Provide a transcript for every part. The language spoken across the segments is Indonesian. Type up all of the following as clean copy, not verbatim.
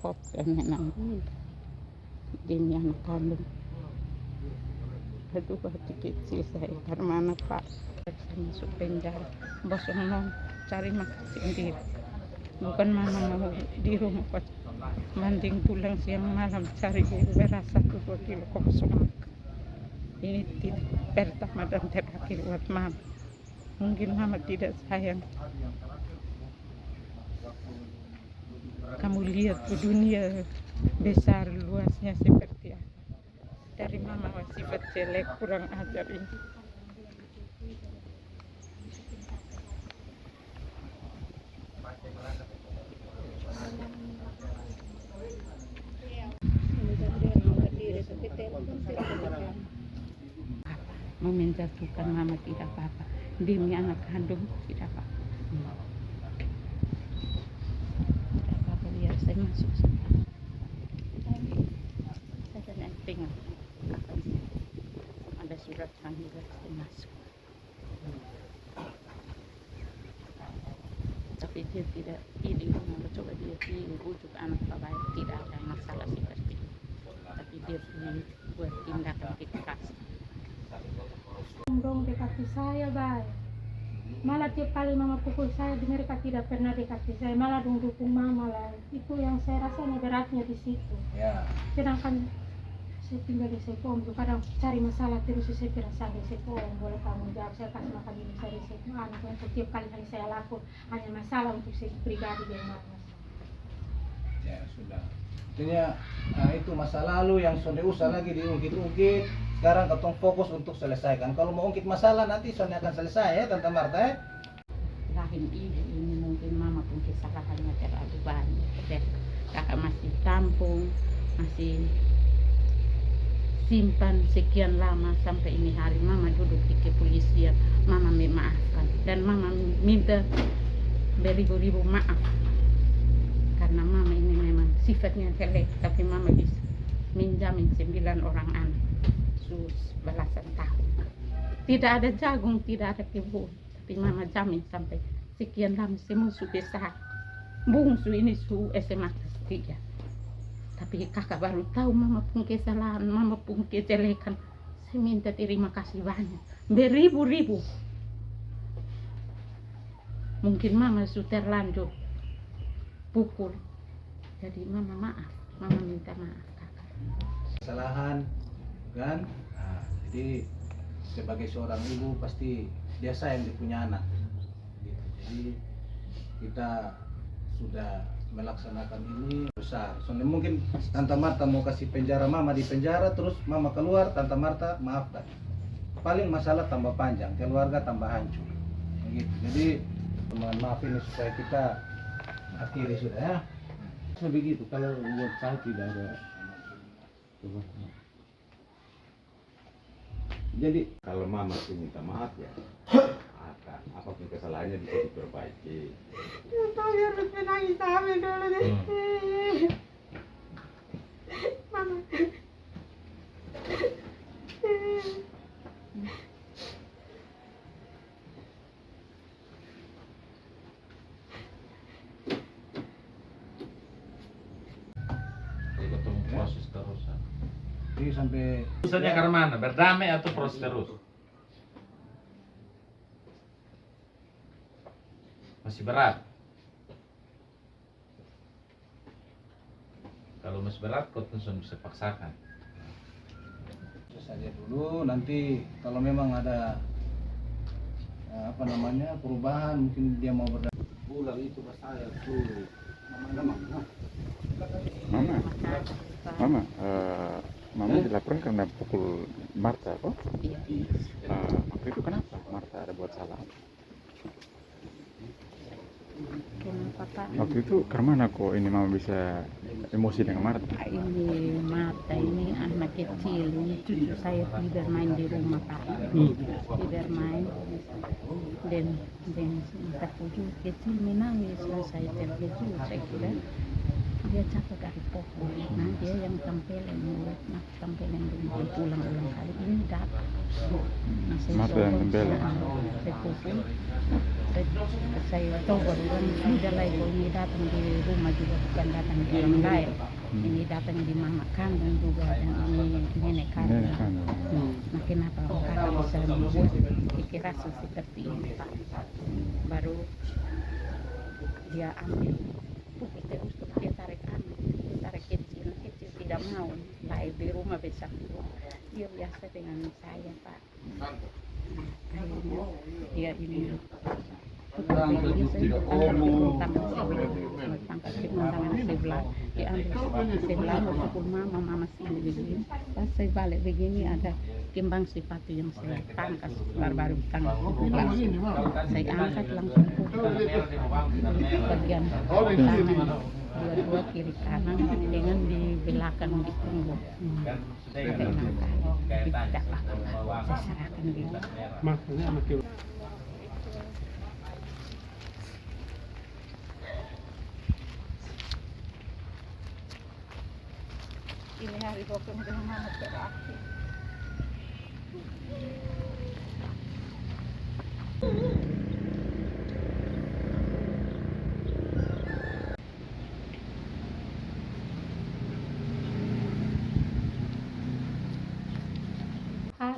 kok nang ini anak kandung. Aduh hati kecil saya karena anak Pak saya masuk penjara. Bos mau cari makan sendiri. Bukan mama mau di rumah kok mending pulang siang malam cari beras 1-2 kilo kosong. Ini tidak pertama dan terakhir buat mama. Mungkin mama tidak sayang. Kamu lihat dunia besar luasnya seperti apa. Dari mama sifat jelek kurang ajar ini. Mau menjatuhkan mama tidak apa-apa, demi anak kandung tidak apa-apa. Tidak apa-apa, biar saya masuk sana. Saya dan tengok ada surat panggilan saya masuk. Tapi dia tidak ini, coba dia bujuk anak bapak tidak ada masalah seperti itu. Tapi dia buat tindakan kekerasan. Dong dekati saya baik, malah tiap kali mama pukul saya mereka tidak pernah dekati saya, malah dukung mama lah. Itu yang saya rasa beratnya di situ ya. Sedangkan saya tinggal di Sepom, kadang cari masalah terus saya terasa di Sepom, boleh tanggung jawab, saya kasih makan ini saya di Sepom, untuk tiap kali saya laku hanya masalah untuk saya pribadi dengan mama. Ya sudah, artinya itu masa lalu yang sudah usah lagi diungkit-ungkit. Sekarang ketong fokus untuk selesaikan. Kalau mau ungkit masalah nanti soalnya akan selesai ya Tante Marta ya. Rahim ibu ini mungkin mama pun kesalahannya terlalu banyak. Kakak masih tampung, masih simpan sekian lama sampai ini hari mama duduk di kepolisian. Mama memaafkan dan mama minta beribu-ribu maaf. Karena mama ini memang sifatnya jelek, tapi mama bisa menjamin 9 orang anak. Belasan tahun tidak ada jagung, tidak ada kebun, tapi mama jamin sampai sekian lama semua sudah besar. Bungsu ini su SMA kelas 3, tapi kakak baru tahu mama pun kesalahan, mama pun kejelekan. Saya minta terima kasih banyak beribu-ribu. Mungkin mama sudah terlanjur pukul, jadi mama maaf, mama minta maaf kakak. Kesalahan kan, jadi sebagai seorang ibu pasti dia sayang dia punya anak gitu. Jadi kita sudah melaksanakan ini besar. Soalnya mungkin Tante Marta mau kasih penjara mama di penjara, terus mama keluar, Tante Marta maafkan. Paling masalah tambah panjang, keluarga tambah hancur gitu. Jadi mohon maaf ini supaya kita akhiri sudah ya. Begitu, kalau buat saya tidak ada. Jadi kalau mama tuh minta maaf ya, akan apapun kesalahannya bisa diperbaiki. Tapi harus menangis sampai dulu deh. Mama. Ketemu proses terusan. Jadi sampai Urusannya karena mana? Berdamai atau proses terus? Masih berat. Kalau masih berat, kau tentu bisa paksakan. saja dulu, nanti kalau memang ada perubahan, mungkin dia mau pulang itu pas saya dulu. Mama dilaporkan karena pukul Marta, kok? Iya. Waktu itu kenapa Marta ada buat salah? Kenapa Pak? Waktu itu karena kok ini mama bisa emosi dengan Marta? Ini Marta ini anak kecil, ini cucu saya tidak main di rumah Pak. Tidak main dan mata tujuh kecil menangis, saya terkejut, saya kira dia capek dari pokok. Nah dia yang tempelin mulut, tempelin rumah pulang-ulang kali ini datang. Nah, Marta yang tempelin. Saya pukul, saya tahu orang sudah lah ini datang di rumah juga bukan datang di orang lain. Ini datang di mama kandung juga dan ini nenek kandung. Nah kenapa kakak bisa membuat kekerasan seperti ini Pak? Baru dia ambil pukul terus dia tarik kecil tidak mau lah di rumah besar dia biasa dengan saya Pak. Akhirnya dia ini tangkap tangan sebelah diambil sebelah pukul mama sini begini pas saya balik begini ada kembang sepatu yang saya tangkas baru tangkas saya angkat langsung pukul bagian tangan dua kiri kanan dengan di belakang di punggung ada 6 kali tidak lah saya serahkan dia. Ini hari hukum dengan mama terakhir.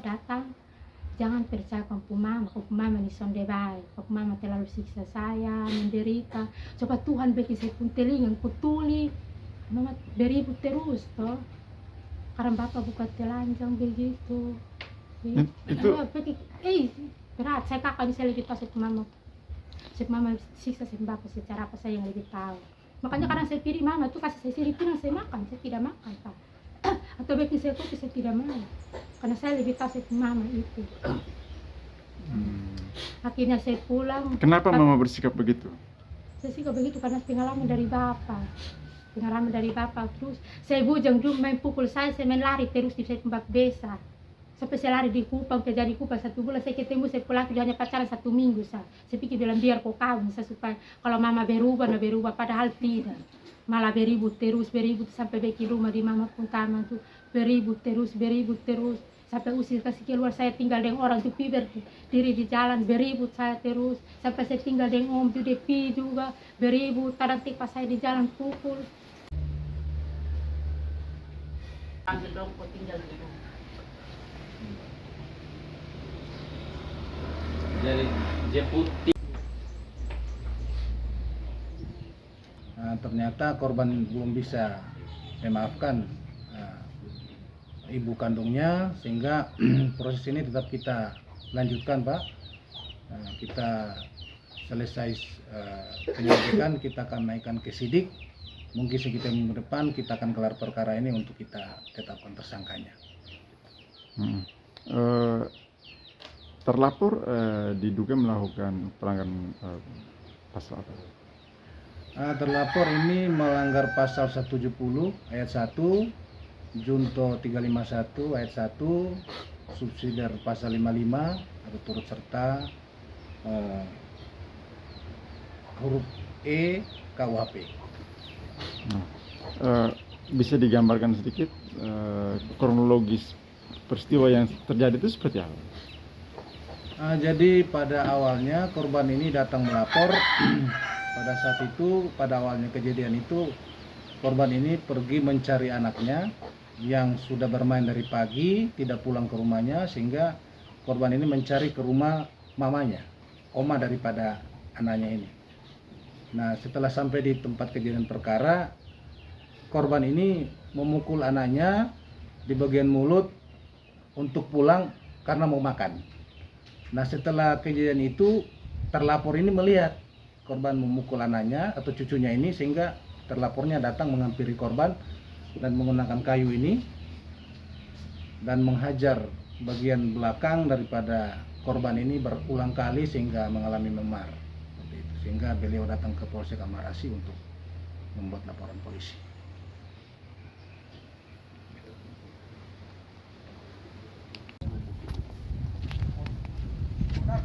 Datang, jangan percaya kamu mama ni sonde baik, kamu mama terlalu siksa saya, menderita. Coba Tuhan bagi saya pun telinga, putuli, mama beribut terus toh. Karena bapak bukan telanjang begitu. Itu Berat, saya kakak bisa lebih tahu mama siksa sama bapak secara apa saya yang lebih tahu. Makanya kadang saya pilih mama tuh kasih saya siripin saya makan, saya tidak makan Pak. Atau bikin saya kopi saya tidak mau karena saya lebih tahu sama mama itu. Akhirnya saya pulang. Kenapa mama bersikap begitu? Saya sikap begitu karena pengalaman dari bapak. Terus saya bujang dulu main pukul saya main lari terus di saya tempat desa. Sampai saya lari di Kupang, kerja di Kupang 1 bulan, saya ketemu saya pulang hanya pacaran 1 minggu saya pikir bilang biar kau kawin saya supaya kalau mama berubah padahal tidak. Malah beribut terus sampai bikin rumah di mama pun taman tuh beribut terus sampai usir kasih keluar. Saya tinggal dengan orang tuh piber diri di jalan beribut saya terus sampai saya tinggal dengan om tuh depi juga beribut kadang tipa saya di jalan pukul. Ambil dong kau tinggal di rumah. Jadi Jeputi. Nah, ternyata korban belum bisa memaafkan ibu kandungnya sehingga proses ini tetap kita lanjutkan Pak. Kita selesai penyelidikan kita akan naikkan ke sidik, mungkin sekitar minggu depan kita akan gelar perkara ini untuk kita tetapkan tersangkanya. Terlapor diduga melakukan pelanggaran pasal apa? Terlapor ini melanggar pasal 170 ayat 1, Junto 351 ayat 1, subsidiar pasal 55 atau turut serta huruf E KUHP. Bisa digambarkan sedikit kronologis peristiwa yang terjadi itu seperti apa? Jadi pada awalnya korban ini datang melapor. Pada saat itu, pada awalnya kejadian itu, korban ini pergi mencari anaknya yang sudah bermain dari pagi, tidak pulang ke rumahnya, sehingga korban ini mencari ke rumah mamanya, oma daripada anaknya ini. Nah, setelah sampai di tempat kejadian perkara, korban ini memukul anaknya di bagian mulut untuk pulang karena mau makan. Nah, setelah kejadian itu, terlapor ini melihat korban memukul anaknya atau cucunya ini, sehingga terlapornya datang menghampiri korban dan menggunakan kayu ini dan menghajar bagian belakang daripada korban ini berulang kali sehingga mengalami memar. Sehingga beliau datang ke Polsek Amarasi untuk membuat laporan polisi. Nah,